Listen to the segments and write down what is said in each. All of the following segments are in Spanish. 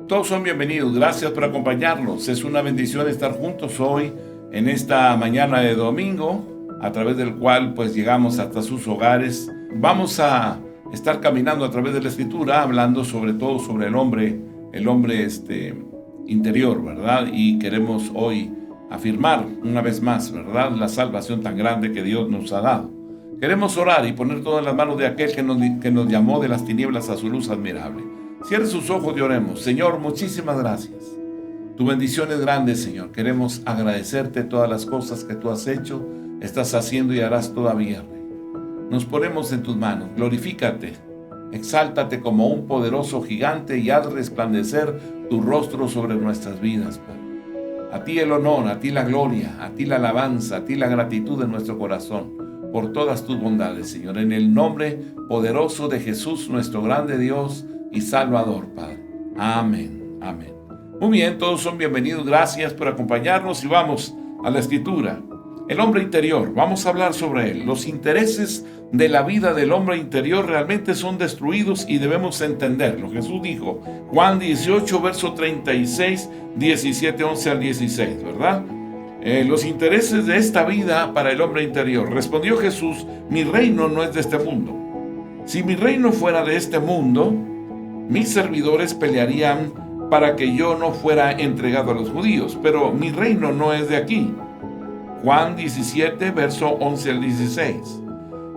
Todos son bienvenidos, gracias por acompañarnos. Es una bendición estar juntos hoy en esta mañana de domingo, a través del cual pues llegamos hasta sus hogares. Vamos a estar caminando a través de la Escritura, hablando sobre todo sobre el hombre interior, ¿verdad? Y queremos hoy afirmar una vez más, ¿verdad?, la salvación tan grande que Dios nos ha dado. Queremos orar y poner todo en las manos de aquel que nos llamó de las tinieblas a su luz admirable. Cierre sus ojos y oremos. Señor, muchísimas gracias. Tu bendición es grande, Señor. Queremos agradecerte todas las cosas que tú has hecho, estás haciendo y harás todavía, Rey. Nos ponemos en tus manos. Glorifícate, exáltate como un poderoso gigante y haz resplandecer tu rostro sobre nuestras vidas, Padre. A ti el honor, a ti la gloria, a ti la alabanza, a ti la gratitud en nuestro corazón por todas tus bondades, Señor. En el nombre poderoso de Jesús, nuestro grande Dios y Salvador, Padre. Amén, amén. Muy bien, todos son bienvenidos. Gracias por acompañarnos y vamos a la Escritura. El hombre interior, vamos a hablar sobre él. Los intereses de la vida del hombre interior realmente son destruidos y debemos entenderlo. Jesús dijo, Juan 18, verso 36, 17, 11 al 16, ¿verdad? Los intereses de esta vida para el hombre interior. Respondió Jesús, mi reino no es de este mundo. Si mi reino fuera de este mundo, mis servidores pelearían para que yo no fuera entregado a los judíos, pero mi reino no es de aquí. Juan 17, verso 11 al 16.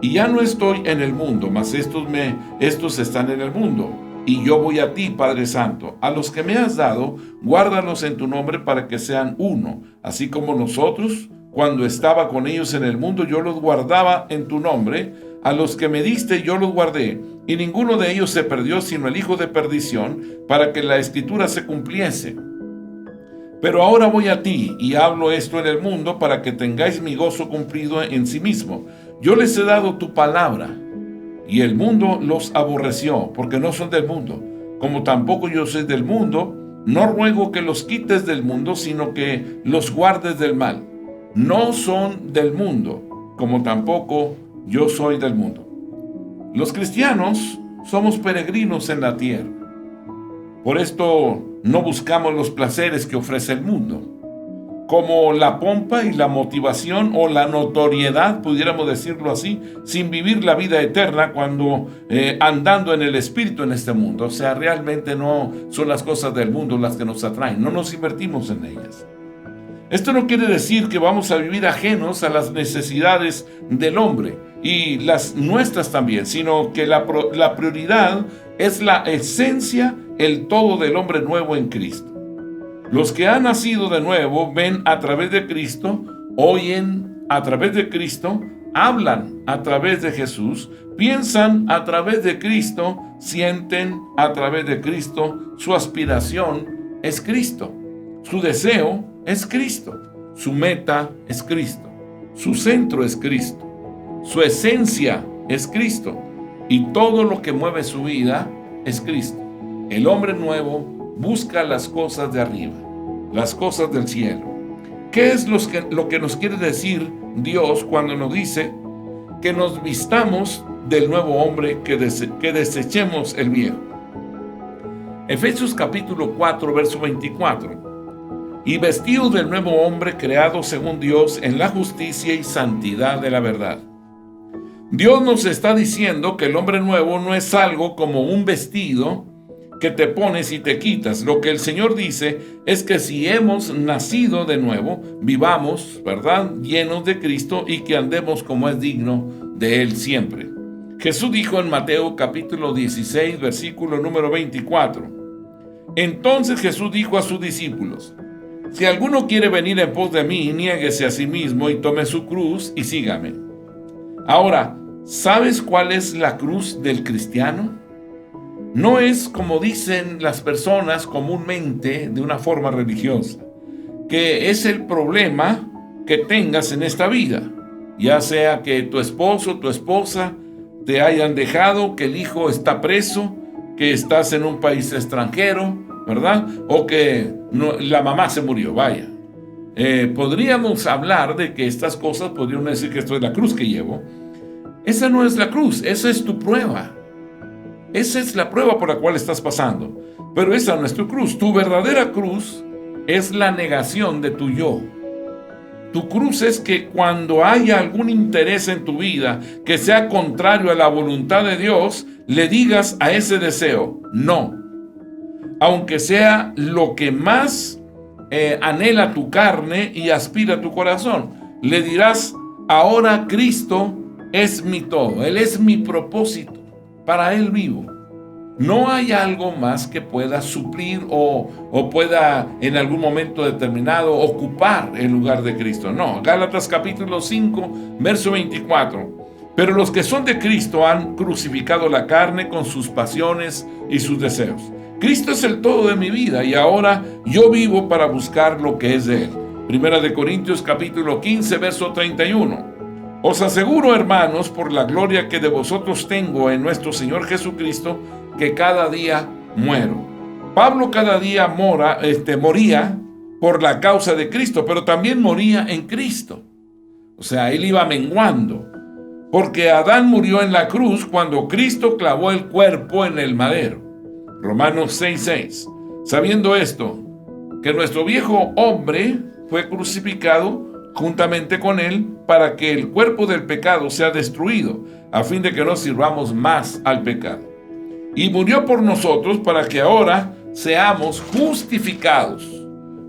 Y ya no estoy en el mundo, mas estos están en el mundo. Y yo voy a ti, Padre Santo. A los que me has dado, guárdalos en tu nombre para que sean uno. Así como nosotros, cuando estaba con ellos en el mundo, yo los guardaba en tu nombre. A los que me diste, yo los guardé. Y ninguno de ellos se perdió, sino el hijo de perdición, para que la Escritura se cumpliese. Pero ahora voy a ti, y hablo esto en el mundo, para que tengáis mi gozo cumplido en sí mismo. Yo les he dado tu palabra, y el mundo los aborreció, porque no son del mundo. Como tampoco yo soy del mundo, no ruego que los quites del mundo, sino que los guardes del mal. No son del mundo, como tampoco yo soy del mundo. Los cristianos somos peregrinos en la tierra. Por esto no buscamos los placeres que ofrece el mundo, como la pompa y la motivación o la notoriedad, pudiéramos decirlo así, sin vivir la vida eterna cuando andando en el Espíritu en este mundo. O sea, realmente no son las cosas del mundo las que nos atraen, no nos invertimos en ellas. Esto no quiere decir que vamos a vivir ajenos a las necesidades del hombre y las nuestras también, sino que la prioridad es la esencia, el todo del hombre nuevo en Cristo. Los que han nacido de nuevo ven a través de Cristo, oyen a través de Cristo, hablan a través de Jesús, piensan a través de Cristo, sienten a través de Cristo, su aspiración es Cristo, su deseo es Cristo, su meta es Cristo, su centro es Cristo, su esencia es Cristo y todo lo que mueve su vida es Cristo. El hombre nuevo busca las cosas de arriba, las cosas del cielo. ¿Qué es lo que nos quiere decir Dios cuando nos dice que nos vistamos del nuevo hombre, que desechemos el viejo? Efesios capítulo 4, verso 24. Y vestidos del nuevo hombre creado según Dios en la justicia y santidad de la verdad. Dios nos está diciendo que el hombre nuevo no es algo como un vestido que te pones y te quitas. Lo que el Señor dice es que si hemos nacido de nuevo, vivamos, ¿verdad?, llenos de Cristo y que andemos como es digno de Él siempre. Jesús dijo en Mateo capítulo 16, versículo número 24. Entonces Jesús dijo a sus discípulos: si alguno quiere venir en pos de mí, niéguese a sí mismo y tome su cruz y sígame. Ahora, ¿sabes cuál es la cruz del cristiano? No es como dicen las personas comúnmente de una forma religiosa, que es el problema que tengas en esta vida, ya sea que tu esposo, tu esposa te hayan dejado, que el hijo está preso, que estás en un país extranjero, ¿verdad? O que la mamá se murió, vaya. Podríamos hablar de que estas cosas, podríamos decir que esto es la cruz que llevo. Esa no es la cruz, esa es tu prueba. Esa es la prueba por la cual estás pasando. Pero esa no es tu cruz. Tu verdadera cruz es la negación de tu yo. Tu cruz es que cuando haya algún interés en tu vida que sea contrario a la voluntad de Dios, le digas a ese deseo, no. Aunque sea lo que más anhela tu carne y aspira tu corazón. Le dirás, ahora Cristo es mi todo, Él es mi propósito, para Él vivo. No hay algo más que pueda suplir o pueda en algún momento determinado ocupar el lugar de Cristo. No, Gálatas capítulo 5, verso 24. Pero los que son de Cristo han crucificado la carne con sus pasiones y sus deseos. Cristo es el todo de mi vida y ahora yo vivo para buscar lo que es de Él. Primera de Corintios capítulo 15, verso 31. Os aseguro, hermanos, por la gloria que de vosotros tengo en nuestro Señor Jesucristo, que cada día muero. Pablo cada día moría por la causa de Cristo, pero también moría en Cristo. O sea, él iba menguando. Porque Adán murió en la cruz cuando Cristo clavó el cuerpo en el madero. Romanos 6:6. Sabiendo esto, que nuestro viejo hombre fue crucificado juntamente con él para que el cuerpo del pecado sea destruido, a fin de que no sirvamos más al pecado. Y murió por nosotros para que ahora seamos justificados.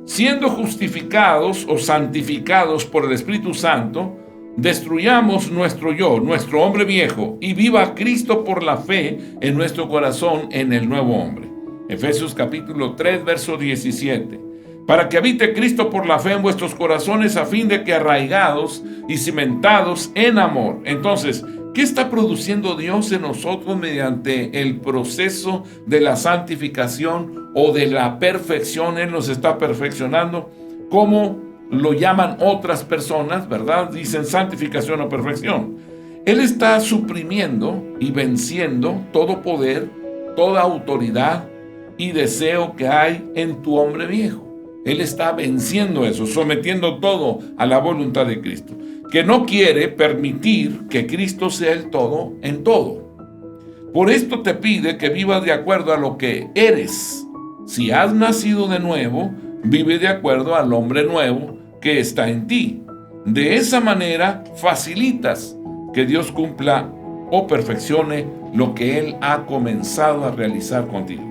Siendo justificados o santificados por el Espíritu Santo, destruyamos nuestro yo, nuestro hombre viejo, y viva Cristo por la fe en nuestro corazón en el nuevo hombre. Efesios capítulo 3, verso 17. Para que habite Cristo por la fe en vuestros corazones, a fin de que arraigados y cimentados en amor. Entonces, ¿qué está produciendo Dios en nosotros mediante el proceso de la santificación o de la perfección? Él nos está perfeccionando, como lo llaman otras personas, ¿verdad? Dicen santificación o perfección. Él está suprimiendo y venciendo todo poder, toda autoridad y deseo que hay en tu hombre viejo. Él está venciendo eso, sometiendo todo a la voluntad de Cristo, que no quiere permitir que Cristo sea el todo en todo. Por esto te pide que vivas de acuerdo a lo que eres. Si has nacido de nuevo, vive de acuerdo al hombre nuevo que está en ti. De esa manera facilitas que Dios cumpla o perfeccione lo que Él ha comenzado a realizar contigo.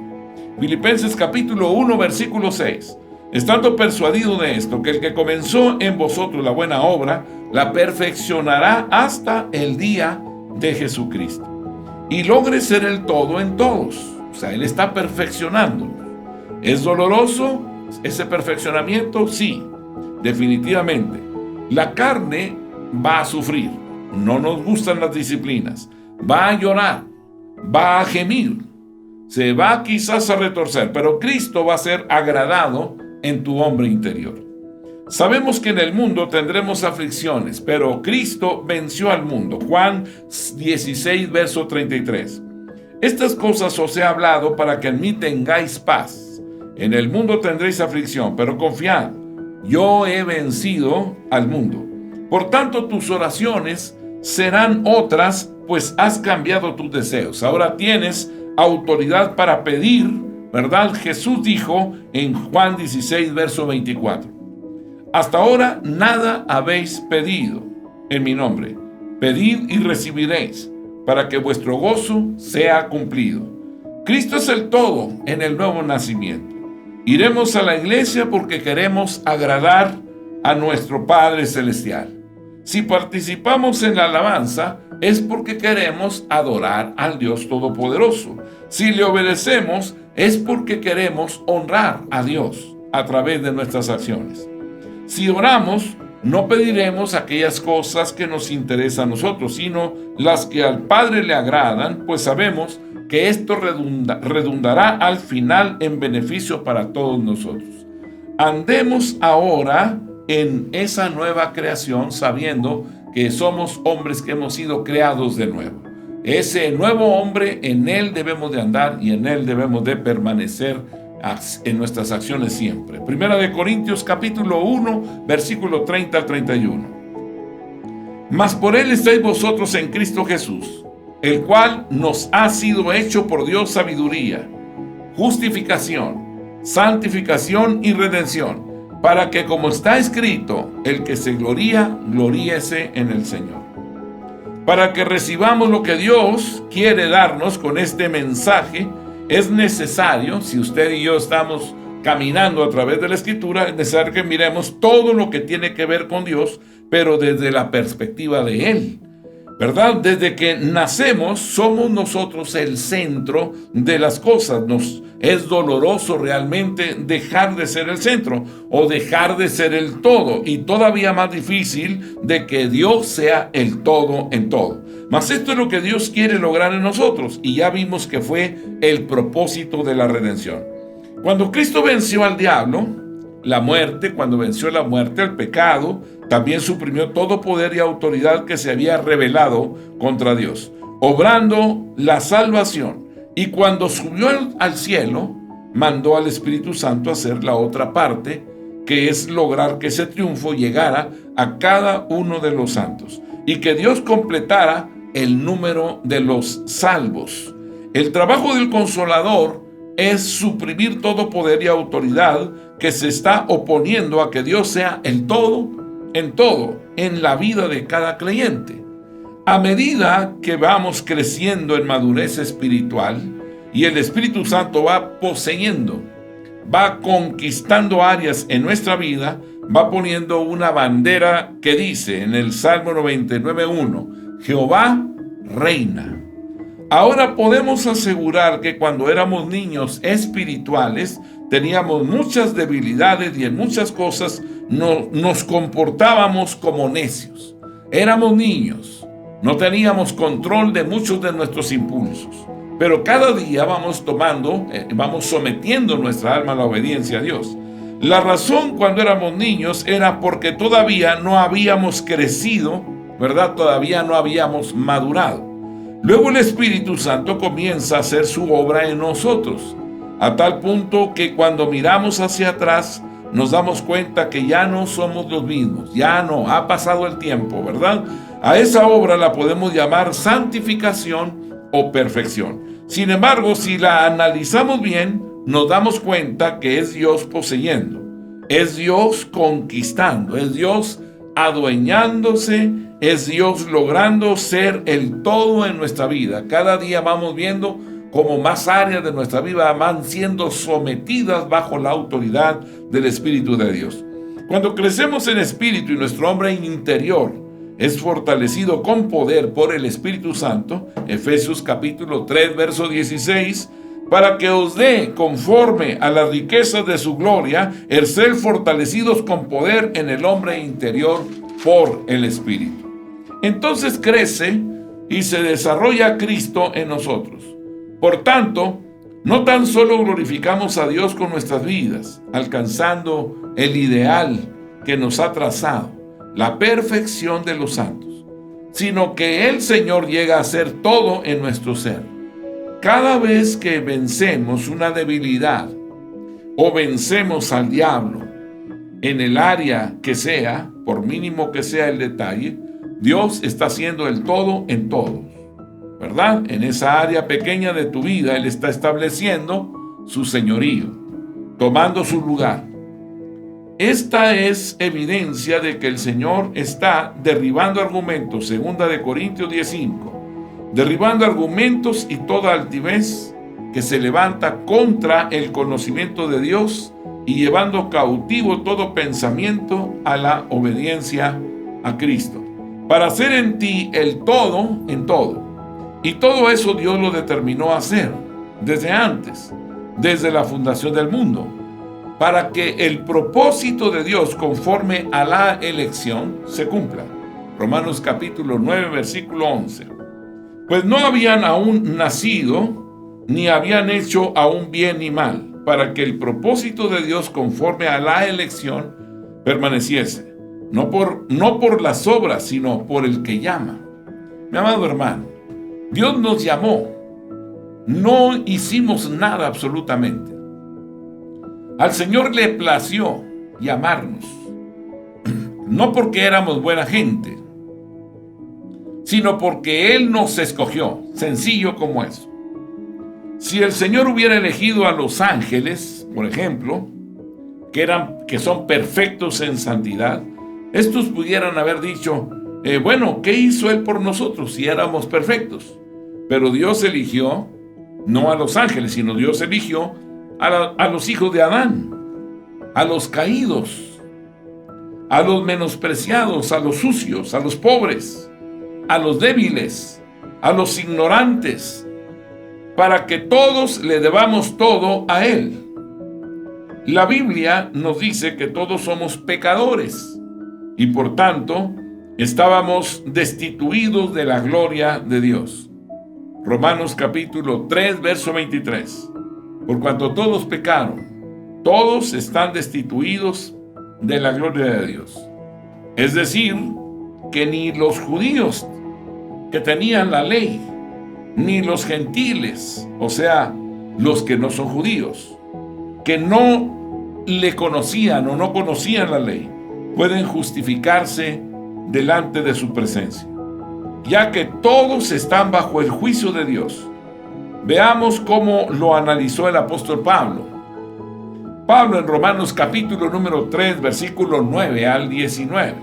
Filipenses capítulo 1, versículo 6. Estando persuadido de esto, que el que comenzó en vosotros la buena obra, la perfeccionará hasta el día de Jesucristo. Y logre ser el todo en todos. O sea, Él está perfeccionando. ¿Es doloroso ese perfeccionamiento? Sí, definitivamente. La carne va a sufrir. No nos gustan las disciplinas. Va a llorar. Va a gemir. Se va quizás a retorcer. Pero Cristo va a ser agradado en tu hombre interior. Sabemos que en el mundo tendremos aflicciones, pero Cristo venció al mundo. Juan 16, verso 33. Estas cosas os he hablado para que en mí tengáis paz. En el mundo tendréis aflicción, pero confiad, yo he vencido al mundo. Por tanto, tus oraciones serán otras, pues has cambiado tus deseos. Ahora tienes autoridad para pedir, ¿verdad? Jesús dijo en Juan 16, verso 24. Hasta ahora nada habéis pedido en mi nombre. Pedid y recibiréis, para que vuestro gozo sea cumplido. Cristo es el todo en el nuevo nacimiento. Iremos a la iglesia porque queremos agradar a nuestro Padre Celestial. Si participamos en la alabanza, es porque queremos adorar al Dios Todopoderoso. Si le obedecemos, es porque queremos honrar a Dios a través de nuestras acciones. Si oramos, no pediremos aquellas cosas que nos interesan a nosotros, sino las que al Padre le agradan, pues sabemos que esto redundará al final en beneficio para todos nosotros. Andemos ahora en esa nueva creación, sabiendo que somos hombres que hemos sido creados de nuevo. Ese nuevo hombre, en él debemos de andar y en él debemos de permanecer en nuestras acciones siempre. Primera de Corintios capítulo 1, versículo 30 al 31. Mas por él estáis vosotros en Cristo Jesús, el cual nos ha sido hecho por Dios sabiduría, justificación, santificación y redención, para que, como está escrito, el que se gloría, gloríese en el Señor. Para que recibamos lo que Dios quiere darnos con este mensaje, es necesario, si usted y yo estamos caminando a través de la Escritura, es necesario que miremos todo lo que tiene que ver con Dios, pero desde la perspectiva de Él, ¿verdad? Desde que nacemos, somos nosotros el centro de las cosas. Nos es doloroso realmente dejar de ser el centro o dejar de ser el todo, y todavía más difícil de que Dios sea el todo en todo. Mas esto es lo que Dios quiere lograr en nosotros, y ya vimos que fue el propósito de la redención. Cuando Cristo venció al diablo, la muerte, cuando venció la muerte, el pecado, también suprimió todo poder y autoridad que se había rebelado contra Dios, obrando la salvación. Y cuando subió al cielo, mandó al Espíritu Santo a hacer la otra parte, que es lograr que ese triunfo llegara a cada uno de los santos y que Dios completara el número de los salvos. El trabajo del Consolador es suprimir todo poder y autoridad que se está oponiendo a que Dios sea el todo en la vida de cada creyente. A medida que vamos creciendo en madurez espiritual y el Espíritu Santo va poseyendo, va conquistando áreas en nuestra vida, va poniendo una bandera que dice en el Salmo 99:1, Jehová reina. Ahora podemos asegurar que cuando éramos niños espirituales teníamos muchas debilidades y en muchas cosas nos comportábamos como necios. Éramos niños, no teníamos control de muchos de nuestros impulsos, pero cada día vamos sometiendo nuestra alma a la obediencia a Dios. La razón cuando éramos niños era porque todavía no habíamos crecido, ¿verdad? Todavía no habíamos madurado. Luego el Espíritu Santo comienza a hacer su obra en nosotros, a tal punto que cuando miramos hacia atrás nos damos cuenta que ya no somos los mismos, ya no, ha pasado el tiempo, ¿verdad? A esa obra la podemos llamar santificación o perfección. Sin embargo, si la analizamos bien, nos damos cuenta que es Dios poseyendo, es Dios conquistando, es Dios adueñándose, es Dios logrando ser el todo en nuestra vida. Cada día vamos viendo cómo más áreas de nuestra vida van siendo sometidas bajo la autoridad del Espíritu de Dios. Cuando crecemos en espíritu y nuestro hombre interior es fortalecido con poder por el Espíritu Santo, Efesios capítulo 3, verso 16, para que os dé, conforme a las riquezas de su gloria, el ser fortalecidos con poder en el hombre interior por el Espíritu. Entonces crece y se desarrolla Cristo en nosotros. Por tanto, no tan solo glorificamos a Dios con nuestras vidas, alcanzando el ideal que nos ha trazado, la perfección de los santos, sino que el Señor llega a ser todo en nuestro ser. Cada vez que vencemos una debilidad o vencemos al diablo en el área que sea, por mínimo que sea el detalle, Dios está haciendo el todo en todos, ¿verdad? En esa área pequeña de tu vida, Él está estableciendo su señorío, tomando su lugar. Esta es evidencia de que el Señor está derribando argumentos, 2 de Corintios 10:5, derribando argumentos y toda altivez que se levanta contra el conocimiento de Dios y llevando cautivo todo pensamiento a la obediencia a Cristo, para hacer en ti el todo en todo. Y todo eso Dios lo determinó hacer desde antes, desde la fundación del mundo, para que el propósito de Dios conforme a la elección se cumpla. Romanos capítulo 9, versículo 11. Pues no habían aún nacido, ni habían hecho aún bien ni mal, para que el propósito de Dios conforme a la elección permaneciese, no por las obras, sino por el que llama. Mi amado hermano, Dios nos llamó. No hicimos nada absolutamente. Al Señor le plació llamarnos. No porque éramos buena gente, sino porque Él nos escogió. Sencillo como eso. Si el Señor hubiera elegido a los ángeles, por ejemplo, que son perfectos en santidad, estos pudieran haber dicho, bueno, ¿qué hizo Él por nosotros si éramos perfectos? Pero Dios eligió, no a los ángeles, sino Dios eligió a los hijos de Adán, a los caídos, a los menospreciados, a los sucios, a los pobres, a los débiles, a los ignorantes, para que todos le debamos todo a Él. La Biblia nos dice que todos somos pecadores y por tanto estábamos destituidos de la gloria de Dios. Romanos capítulo 3, verso 23. Por cuanto todos pecaron, todos están destituidos de la gloria de Dios. Es decir, que ni los judíos que tenían la ley, ni los gentiles, o sea, los que no son judíos, que no le conocían o no conocían la ley, pueden justificarse delante de su presencia, ya que todos están bajo el juicio de Dios. Veamos cómo lo analizó el apóstol Pablo. Pablo en Romanos capítulo número 3, versículo 9 al 19.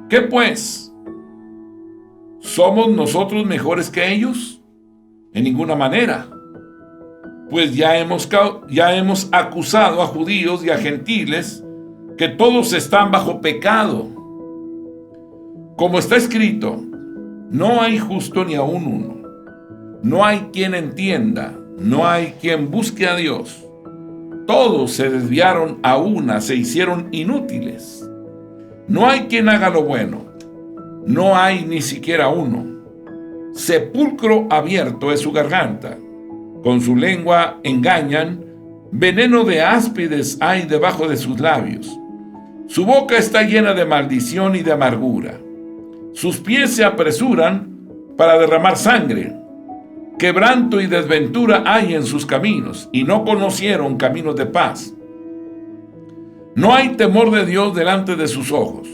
¿Qué pues? ¿Somos nosotros mejores que ellos? En ninguna manera. Pues ya hemos acusado a judíos y a gentiles que todos están bajo pecado. Como está escrito, no hay justo ni aun uno. No hay quien entienda, no hay quien busque a Dios. Todos se desviaron a una, se hicieron inútiles. No hay quien haga lo bueno, no hay ni siquiera uno. Sepulcro abierto es su garganta, con su lengua engañan, veneno de áspides hay debajo de sus labios. Su boca está llena de maldición y de amargura. Sus pies se apresuran para derramar sangre. Quebranto y desventura hay en sus caminos, y no conocieron caminos de paz. No hay temor de Dios delante de sus ojos,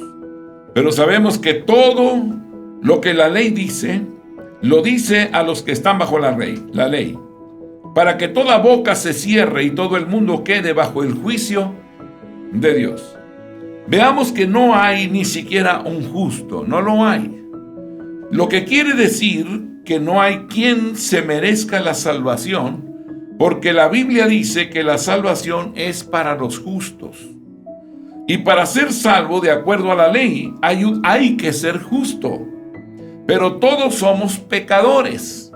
pero sabemos que todo lo que la ley dice, lo dice a los que están bajo la ley, para que toda boca se cierre y todo el mundo quede bajo el juicio de Dios. Veamos que no hay ni siquiera un justo, no lo hay. Lo que quiere decir que no hay quien se merezca la salvación, porque la Biblia dice que la salvación es para los justos. Y para ser salvo de acuerdo a la ley, hay que ser justo. Pero todos somos pecadores.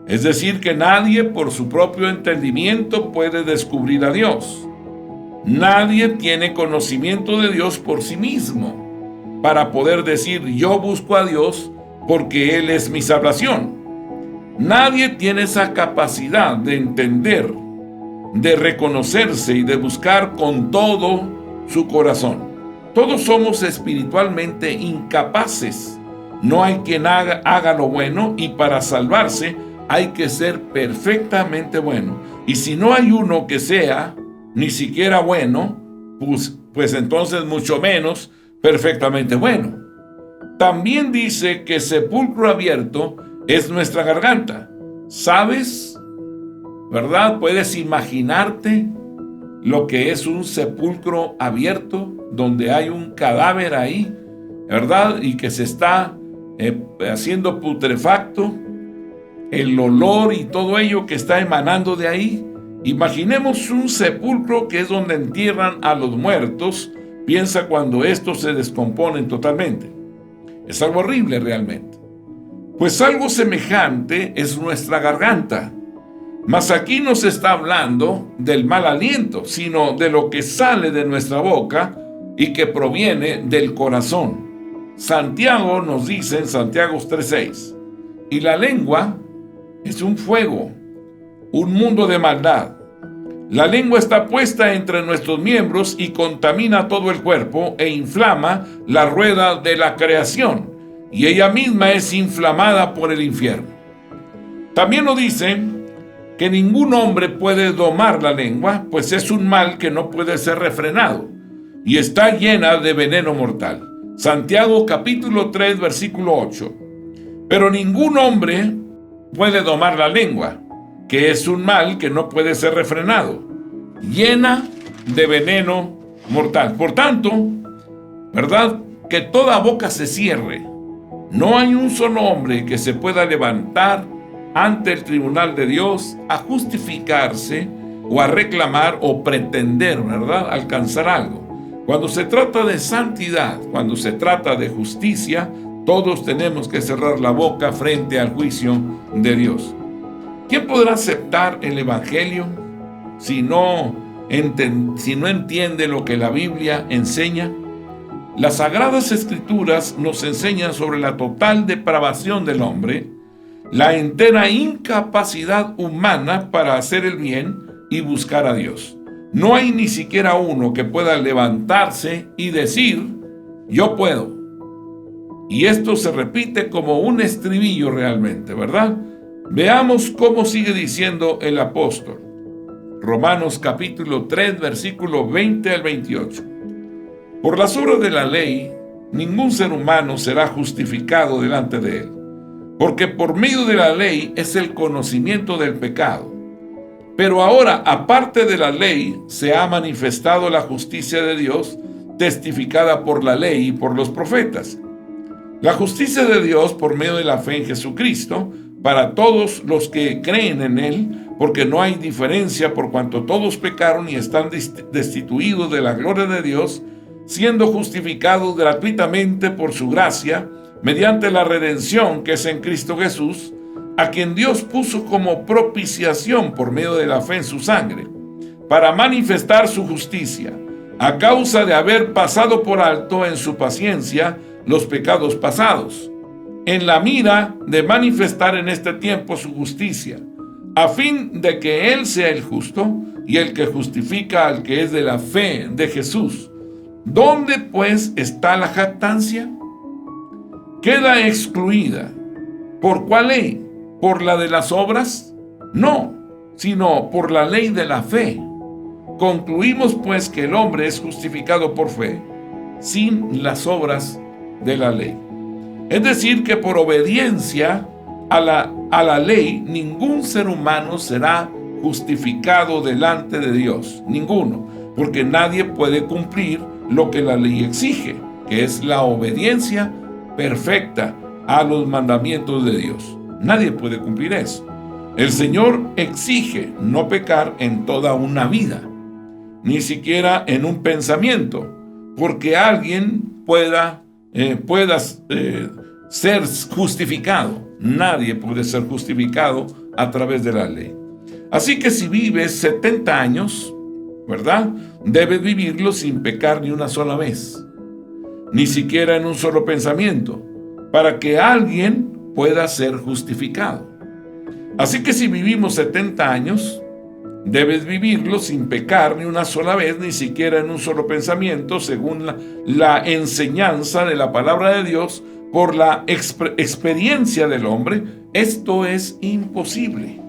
Es decir, que nadie por su propio entendimiento puede descubrir a Dios. Nadie tiene conocimiento de Dios por sí mismo, para poder decir, yo busco a Dios porque Él es mi salvación. Nadie tiene esa capacidad de entender, de reconocerse y de buscar con todo su corazón. Todos somos espiritualmente incapaces. No hay quien haga lo bueno, y para salvarse hay que ser perfectamente bueno. Y si no hay uno que sea ni siquiera bueno, pues entonces mucho menos perfectamente bueno. También dice que sepulcro abierto es nuestra garganta. ¿Sabes? ¿Verdad? ¿Puedes imaginarte lo que es un sepulcro abierto, donde hay un cadáver ahí, ¿verdad? Y que se está haciendo putrefacto, el olor y todo ello que está emanando de ahí. Imaginemos un sepulcro, que es donde entierran a los muertos. Piensa cuando estos se descomponen totalmente. Es algo horrible realmente. Pues algo semejante es nuestra garganta. Mas aquí no se está hablando del mal aliento, sino de lo que sale de nuestra boca y que proviene del corazón. Santiago nos dice en Santiago 3:6, y la lengua es un fuego, un mundo de maldad. La lengua está puesta entre nuestros miembros y contamina todo el cuerpo e inflama la rueda de la creación. y ella misma es inflamada por el infierno. También nos dice que ningún hombre puede domar la lengua, pues es un mal que no puede ser refrenado y está llena de veneno mortal. Santiago capítulo 3, versículo 8. Pero ningún hombre puede domar la lengua, que es un mal que no puede ser refrenado, llena de veneno mortal. Por tanto, ¿verdad? Que toda boca se cierre. No hay un solo hombre que se pueda levantar ante el tribunal de Dios a justificarse o a reclamar o pretender, ¿verdad?, alcanzar algo. Cuando se trata de santidad, cuando se trata de justicia, todos tenemos que cerrar la boca frente al juicio de Dios. ¿Quién podrá aceptar el Evangelio si no entiende lo que la Biblia enseña? Las Sagradas Escrituras nos enseñan sobre la total depravación del hombre, la entera incapacidad humana para hacer el bien y buscar a Dios. No hay ni siquiera uno que pueda levantarse y decir, yo puedo. Y esto se repite como un estribillo realmente, ¿verdad? Veamos cómo sigue diciendo el apóstol. Romanos capítulo 3, versículo 20 al 28. Por las obras de la ley, ningún ser humano será justificado delante de él, porque por medio de la ley es el conocimiento del pecado. Pero ahora, aparte de la ley, se ha manifestado la justicia de Dios, testificada por la ley y por los profetas. La justicia de Dios por medio de la fe en Jesucristo, para todos los que creen en Él, porque no hay diferencia por cuanto todos pecaron y están destituidos de la gloria de Dios, siendo justificados gratuitamente por su gracia, mediante la redención que es en Cristo Jesús, a quien Dios puso como propiciación por medio de la fe en su sangre, para manifestar su justicia, a causa de haber pasado por alto en su paciencia los pecados pasados, en la mira de manifestar en este tiempo su justicia, a fin de que Él sea el justo y el que justifica al que es de la fe de Jesús. ¿Dónde pues está la jactancia? Queda excluida. ¿Por cuál ley? ¿Por la de las obras? No, sino por la ley de la fe. Concluimos pues que el hombre es justificado por fe, sin las obras de la ley. Es decir, que por obediencia a la ley, ningún ser humano será justificado delante de Dios. Ninguno, porque nadie puede cumplir lo que la ley exige, que es la obediencia perfecta a los mandamientos de Dios. Nadie puede cumplir eso. El Señor exige no pecar en toda una vida, ni siquiera en un pensamiento, porque alguien pueda ser justificado. Nadie puede ser justificado a través de la ley. Así que si vives 70 años, ¿verdad?, debes vivirlo sin pecar ni una sola vez, ni siquiera en un solo pensamiento, para que alguien pueda ser justificado. Así que si vivimos 70 años, debes vivirlo sin pecar ni una sola vez, ni siquiera en un solo pensamiento, según la enseñanza de la palabra de Dios, por la experiencia del hombre. Esto es imposible.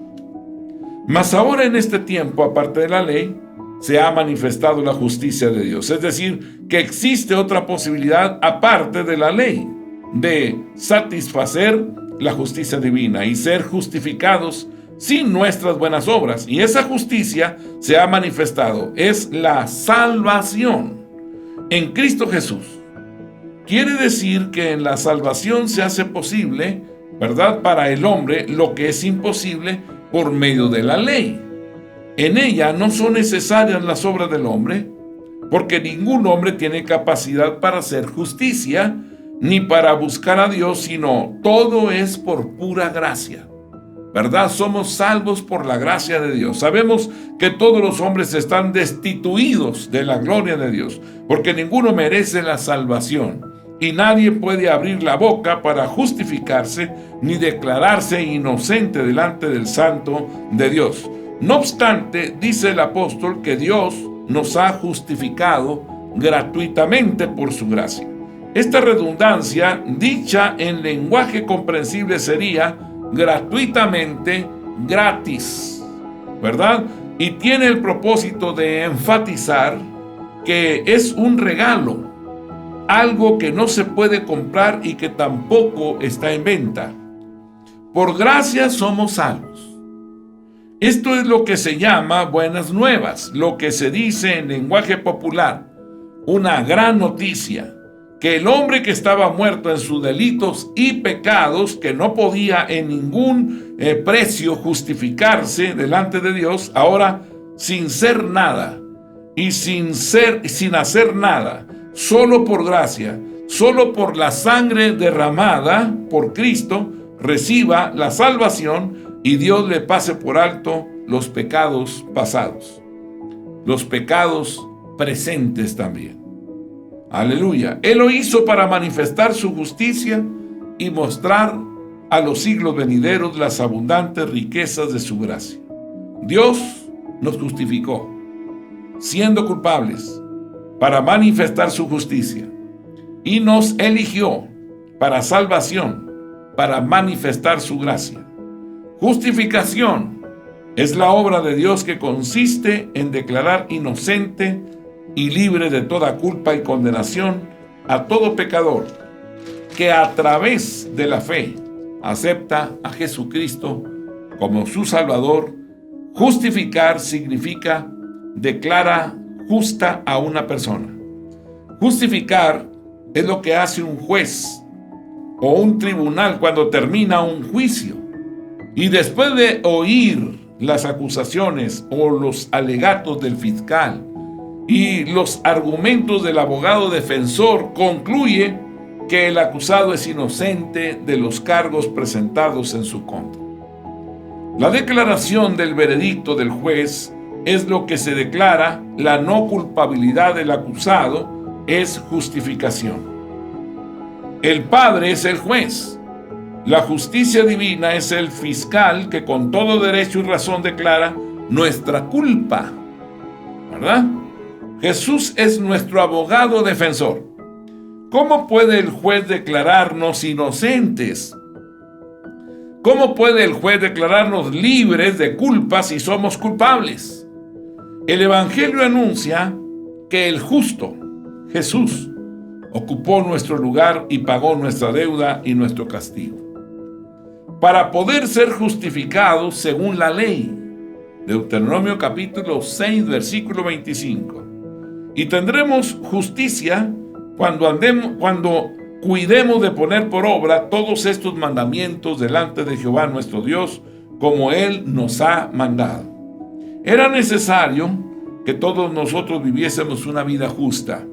Mas ahora en este tiempo, aparte de la ley, se ha manifestado la justicia de Dios. Es decir, que existe otra posibilidad aparte de la ley, de satisfacer la justicia divina y ser justificados sin nuestras buenas obras. Y esa justicia se ha manifestado. Es la salvación en Cristo Jesús. Quiere decir que en la salvación se hace posible, ¿verdad?, para el hombre lo que es imposible por medio de la ley. En ella no son necesarias las obras del hombre, porque ningún hombre tiene capacidad para hacer justicia, ni para buscar a Dios, sino todo es por pura gracia. ¿Verdad? Somos salvos por la gracia de Dios. Sabemos que todos los hombres están destituidos de la gloria de Dios, porque ninguno merece la salvación, y nadie puede abrir la boca para justificarse, ni declararse inocente delante del Santo de Dios. No obstante, dice el apóstol que Dios nos ha justificado gratuitamente por su gracia. Esta redundancia, dicha en lenguaje comprensible, sería gratuitamente, gratis, ¿verdad? Y tiene el propósito de enfatizar que es un regalo, algo que no se puede comprar y que tampoco está en venta. Por gracia somos salvos. Esto es lo que se llama buenas nuevas, lo que se dice en lenguaje popular, una gran noticia, que el hombre que estaba muerto en sus delitos y pecados, que no podía en ningún precio justificarse delante de Dios, ahora sin ser nada y sin hacer nada, solo por gracia, solo por la sangre derramada por Cristo, reciba la salvación y Dios le pase por alto los pecados pasados, los pecados presentes también. Aleluya. Él lo hizo para manifestar su justicia y mostrar a los siglos venideros las abundantes riquezas de su gracia. Dios nos justificó, siendo culpables, para manifestar su justicia, y nos eligió para salvación, para manifestar su gracia. Justificación es la obra de Dios que consiste en declarar inocente y libre de toda culpa y condenación a todo pecador que a través de la fe acepta a Jesucristo como su Salvador. Justificar significa declara justa a una persona. Justificar es lo que hace un juez o un tribunal cuando termina un juicio y después de oír las acusaciones o los alegatos del fiscal y los argumentos del abogado defensor, concluye que el acusado es inocente de los cargos presentados en su contra. La declaración del veredicto del juez es lo que se declara. La no culpabilidad del acusado es justificación. El Padre es el juez. La justicia divina es el fiscal que con todo derecho y razón declara nuestra culpa, ¿verdad? Jesús es nuestro abogado defensor. ¿Cómo puede el juez declararnos inocentes? ¿Cómo puede el juez declararnos libres de culpa si somos culpables? El Evangelio anuncia que el justo, Jesús, ocupó nuestro lugar y pagó nuestra deuda y nuestro castigo, para poder ser justificados según la ley. Deuteronomio capítulo 6, versículo 25. Y tendremos justicia cuando cuidemos de poner por obra todos estos mandamientos delante de Jehová nuestro Dios, como Él nos ha mandado. Era necesario que todos nosotros viviésemos una vida justa,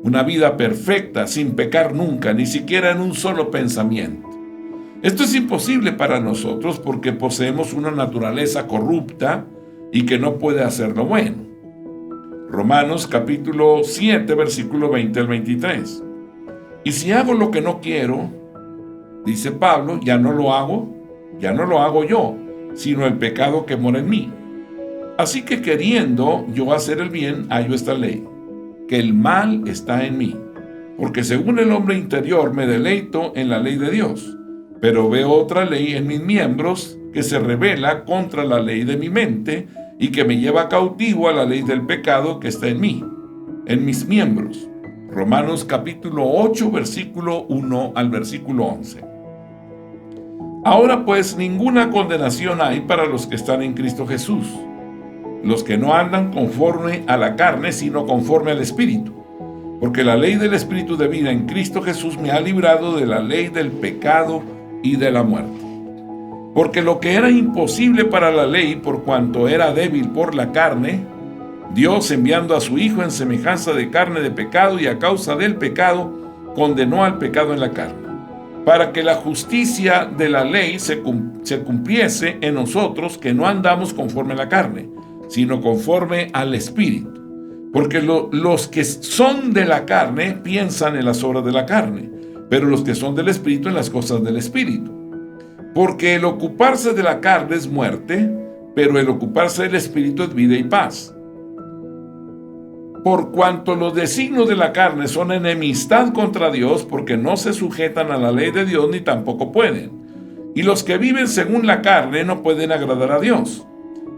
una vida perfecta, sin pecar nunca, ni siquiera en un solo pensamiento. Esto es imposible para nosotros porque poseemos una naturaleza corrupta y que no puede hacer lo bueno. Romanos capítulo 7, versículo 20 al 23. Y si hago lo que no quiero, dice Pablo, ya no lo hago yo, sino el pecado que mora en mí. Así que queriendo yo hacer el bien, hallo esta ley, que el mal está en mí, porque según el hombre interior me deleito en la ley de Dios, pero veo otra ley en mis miembros que se rebela contra la ley de mi mente y que me lleva cautivo a la ley del pecado que está en mí, en mis miembros. Romanos capítulo 8, versículo 1 al versículo 11. Ahora pues ninguna condenación hay para los que están en Cristo Jesús, los que no andan conforme a la carne, sino conforme al Espíritu. Porque la ley del Espíritu de vida en Cristo Jesús me ha librado de la ley del pecado y de la muerte. Porque lo que era imposible para la ley, por cuanto era débil por la carne, Dios, enviando a su Hijo en semejanza de carne de pecado y a causa del pecado, condenó al pecado en la carne, para que la justicia de la ley se cumpliese en nosotros, que no andamos conforme a la carne, sino conforme al Espíritu. Porque los que son de la carne piensan en las obras de la carne, pero los que son del Espíritu en las cosas del Espíritu. Porque el ocuparse de la carne es muerte, pero el ocuparse del Espíritu es vida y paz. por cuanto los designios de la carne son enemistad contra Dios, porque no se sujetan a la ley de Dios ni tampoco pueden. Y los que viven según la carne no pueden agradar a Dios.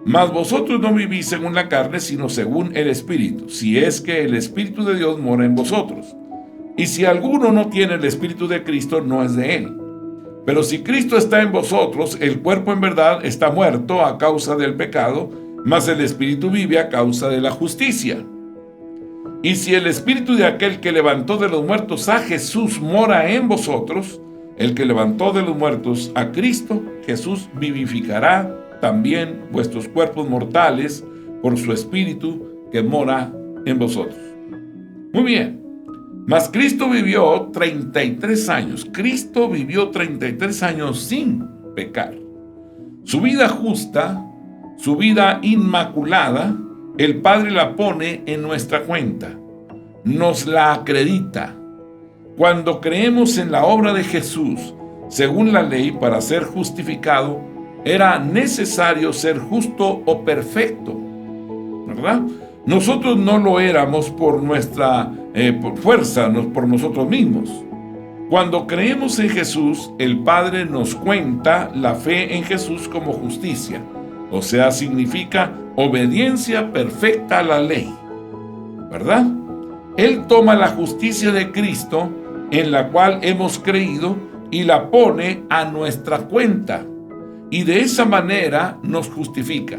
Mas vosotros no vivís según la carne, sino según el Espíritu, si es que el Espíritu de Dios mora en vosotros. Y si alguno no tiene el Espíritu de Cristo, no es de él. Pero si Cristo está en vosotros, el cuerpo en verdad está muerto a causa del pecado, mas el Espíritu vive a causa de la justicia. Y si el Espíritu de aquel que levantó de los muertos a Jesús mora en vosotros, el que levantó de los muertos a Cristo, Jesús vivificará también vuestros cuerpos mortales por su Espíritu que mora en vosotros. Muy bien. Mas Cristo vivió 33 años. Cristo vivió 33 años sin pecar. Su vida justa, su vida inmaculada, el Padre la pone en nuestra cuenta. Nos la acredita. Cuando creemos en la obra de Jesús, según la ley, para ser justificado, era necesario ser justo o perfecto, ¿verdad? Nosotros no lo éramos por nuestra por fuerza, por nosotros mismos. Cuando creemos en Jesús, el Padre nos cuenta la fe en Jesús como justicia, o sea, significa obediencia perfecta a la ley, ¿verdad? Él toma la justicia de Cristo, en la cual hemos creído, y la pone a nuestra cuenta, y de esa manera nos justifica.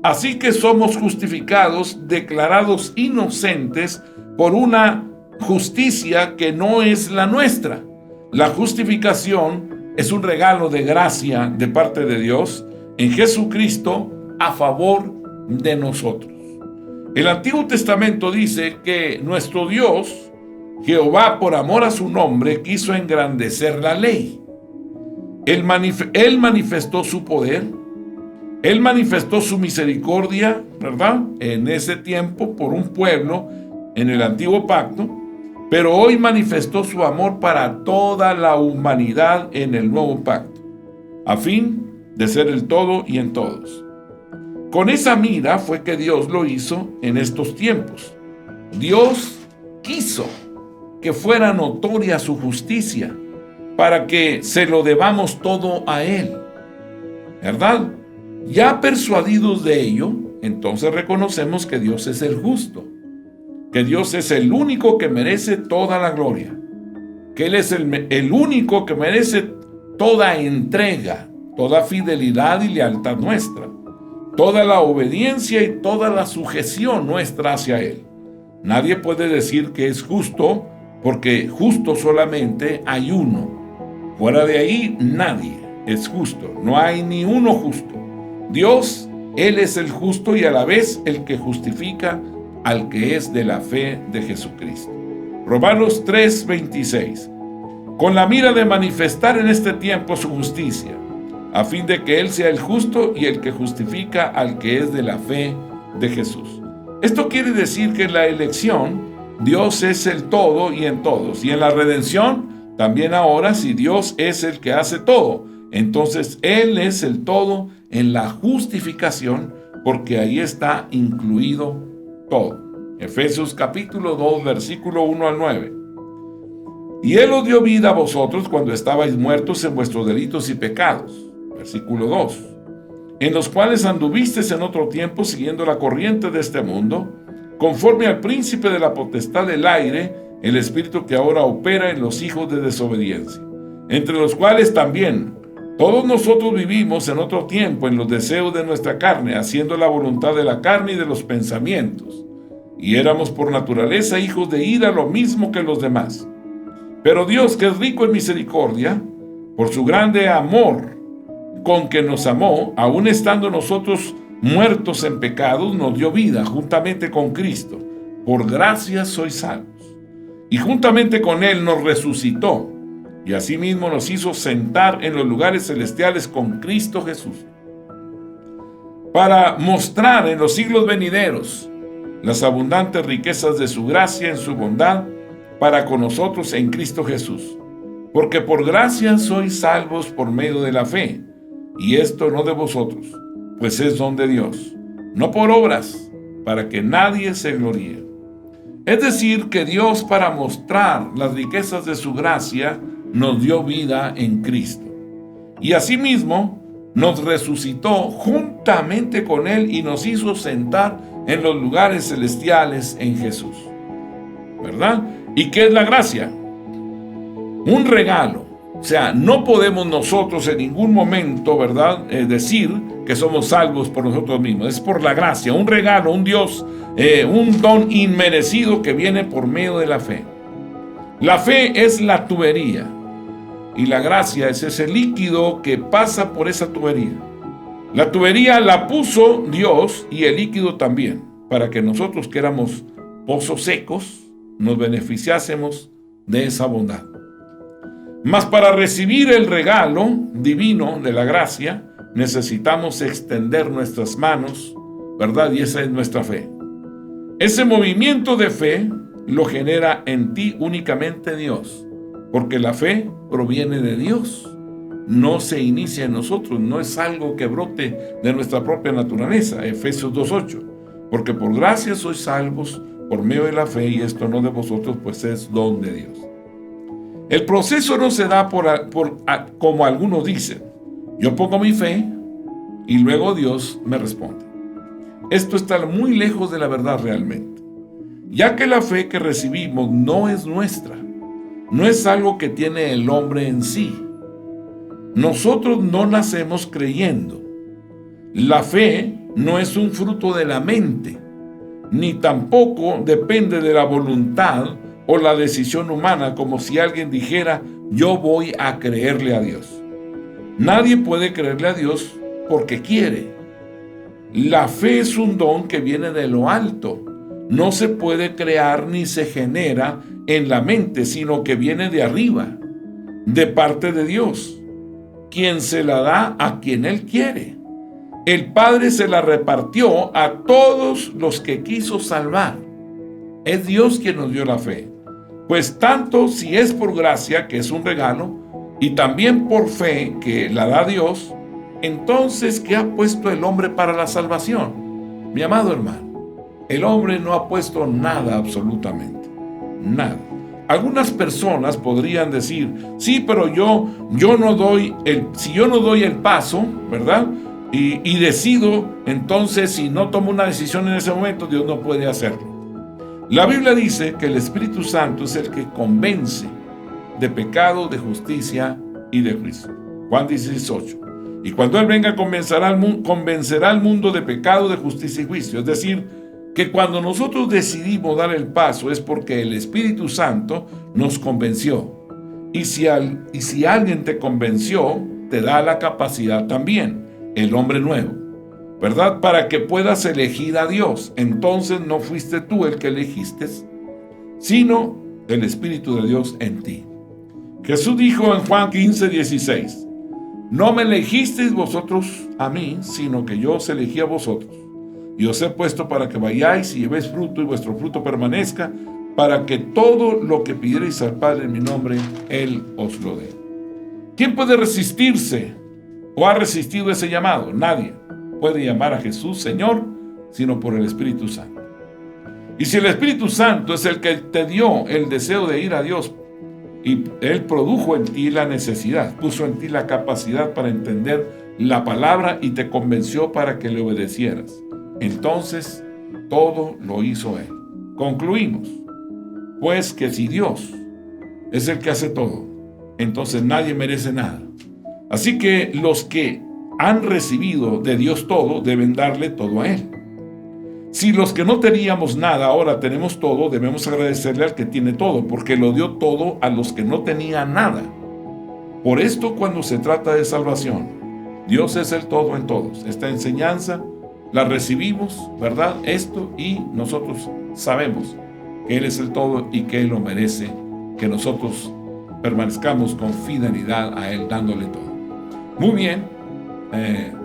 Así que somos justificados, declarados inocentes por una justicia que no es la nuestra. La justificación es un regalo de gracia de parte de Dios en Jesucristo a favor de nosotros. El Antiguo Testamento dice que nuestro Dios, Jehová, por amor a su nombre, quiso engrandecer la ley. Él manifestó su poder. Él manifestó su misericordia, ¿verdad?, en ese tiempo por un pueblo en el antiguo pacto, pero hoy manifestó su amor para toda la humanidad en el nuevo pacto, a fin de ser el todo y en todos. Con esa mira fue que Dios lo hizo en estos tiempos. Dios quiso que fuera notoria su justicia para que se lo debamos todo a Él, ¿verdad? Ya persuadidos de ello, entonces reconocemos que Dios es el justo, que Dios es el único que merece toda la gloria, que Él es el único que merece toda entrega, toda fidelidad y lealtad nuestra, toda la obediencia y toda la sujeción nuestra hacia Él. Nadie puede decir que es justo, porque justo solamente hay uno. Fuera de ahí nadie es justo, no hay ni uno justo. Dios, Él es el justo y a la vez el que justifica al que es de la fe de Jesucristo. Romanos 3:26. Con la mira de manifestar en este tiempo su justicia, a fin de que Él sea el justo y el que justifica al que es de la fe de Jesús. Esto quiere decir que en la elección, Dios es el todo y en todos. Y en la redención, también ahora, si Dios es el que hace todo, entonces Él es el todo en la justificación, porque ahí está incluido todo. Efesios capítulo 2, versículo 1 al 9. Y Él os dio vida a vosotros cuando estabais muertos en vuestros delitos y pecados. Versículo 2. En los cuales anduvisteis en otro tiempo siguiendo la corriente de este mundo, conforme al príncipe de la potestad del aire, el espíritu que ahora opera en los hijos de desobediencia, entre los cuales también todos nosotros vivimos en otro tiempo en los deseos de nuestra carne, haciendo la voluntad de la carne y de los pensamientos. Y éramos por naturaleza hijos de ira, lo mismo que los demás. Pero Dios, que es rico en misericordia, por su grande amor con que nos amó, aun estando nosotros muertos en pecados, nos dio vida juntamente con Cristo. Por gracia sois salvos. Y juntamente con Él nos resucitó, y asimismo nos hizo sentar en los lugares celestiales con Cristo Jesús, para mostrar en los siglos venideros las abundantes riquezas de su gracia en su bondad para con nosotros en Cristo Jesús. Porque por gracia sois salvos por medio de la fe, y esto no de vosotros, pues es don de Dios, no por obras, para que nadie se gloríe. Es decir, que Dios, para mostrar las riquezas de su gracia, nos dio vida en Cristo. Y asimismo, nos resucitó juntamente con Él y nos hizo sentar en los lugares celestiales en Jesús. ¿Verdad? ¿Y qué es la gracia? Un regalo. O sea, no podemos nosotros en ningún momento, ¿verdad?, decir que somos salvos por nosotros mismos. Es por la gracia, un regalo, un Dios, un don inmerecido que viene por medio de la fe. La fe es la tubería y la gracia es ese líquido que pasa por esa tubería. La tubería la puso Dios y el líquido también, para que nosotros que éramos pozos secos nos beneficiásemos de esa bondad. Mas para recibir el regalo divino de la gracia, necesitamos extender nuestras manos, ¿verdad? Y esa es nuestra fe. Ese movimiento de fe lo genera en ti únicamente Dios, porque la fe proviene de Dios. No se inicia en nosotros, no es algo que brote de nuestra propia naturaleza. Efesios 2:8. Porque por gracia sois salvos por medio de la fe, y esto no de vosotros, pues es don de Dios. El proceso no se da como algunos dicen. Yo pongo mi fe y luego Dios me responde. Esto está muy lejos de la verdad realmente, ya que la fe que recibimos no es nuestra, no es algo que tiene el hombre en sí. Nosotros no nacemos creyendo. La fe no es un fruto de la mente, ni tampoco depende de la voluntad o la decisión humana, como si alguien dijera, yo voy a creerle a Dios. Nadie puede creerle a Dios porque quiere. La fe es un don que viene de lo alto. No se puede crear ni se genera en la mente, sino que viene de arriba, de parte de Dios, quien se la da a quien Él quiere. El Padre se la repartió a todos los que quiso salvar. Es Dios quien nos dio la fe. Pues tanto si es por gracia, que es un regalo, y también por fe, que la da Dios, entonces, ¿qué ha puesto el hombre para la salvación? Mi amado hermano, el hombre no ha puesto nada absolutamente, nada. Algunas personas podrían decir, sí, pero yo no doy el paso, ¿verdad? Y decido, entonces, si no tomo una decisión en ese momento, Dios no puede hacerlo. La Biblia dice que el Espíritu Santo es el que convence de pecado, de justicia y de juicio. Juan 16:8. Y cuando Él venga, convencerá al mundo de pecado, de justicia y juicio. Es decir, que cuando nosotros decidimos dar el paso es porque el Espíritu Santo nos convenció. Y si alguien te convenció, te da la capacidad también, el hombre nuevo, ¿verdad? Para que puedas elegir a Dios. Entonces no fuiste tú el que elegiste, sino el Espíritu de Dios en ti. Jesús dijo en Juan 15:16, no me elegisteis vosotros a mí, sino que yo os elegí a vosotros. Y os he puesto para que vayáis y llevéis fruto y vuestro fruto permanezca, para que todo lo que pidierais al Padre en mi nombre, Él os lo dé. ¿Quién puede resistirse o ha resistido ese llamado? Nadie puede llamar a Jesús Señor, sino por el Espíritu Santo. Y si el Espíritu Santo es el que te dio el deseo de ir a Dios, y Él produjo en ti la necesidad, puso en ti la capacidad para entender la palabra y te convenció para que le obedecieras, entonces todo lo hizo Él. Concluimos, pues, que si Dios es el que hace todo, entonces nadie merece nada. Así que los que han recibido de Dios todo, deben darle todo a Él. Si los que no teníamos nada ahora tenemos todo, debemos agradecerle al que tiene todo, porque lo dio todo a los que no tenían nada. Por esto, cuando se trata de salvación, Dios es el todo en todos. Esta enseñanza la recibimos, ¿verdad? Esto, y nosotros sabemos que Él es el todo y que Él lo merece, que nosotros permanezcamos con fidelidad a Él, dándole todo. Muy bien,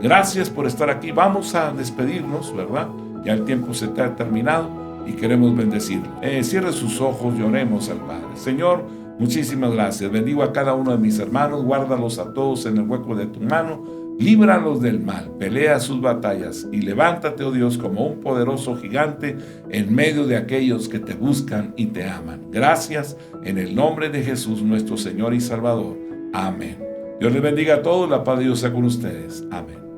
gracias por estar aquí. Vamos a despedirnos, ¿verdad? Ya el tiempo se te ha terminado y queremos bendecirlo. Cierre sus ojos y oremos al Padre. Señor, muchísimas gracias. Bendigo a cada uno de mis hermanos, guárdalos a todos en el hueco de tu mano. Líbralos del mal, pelea sus batallas y levántate, oh Dios, como un poderoso gigante en medio de aquellos que te buscan y te aman. Gracias en el nombre de Jesús, nuestro Señor y Salvador. Amén. Dios les bendiga a todos, la paz de Dios sea con ustedes. Amén.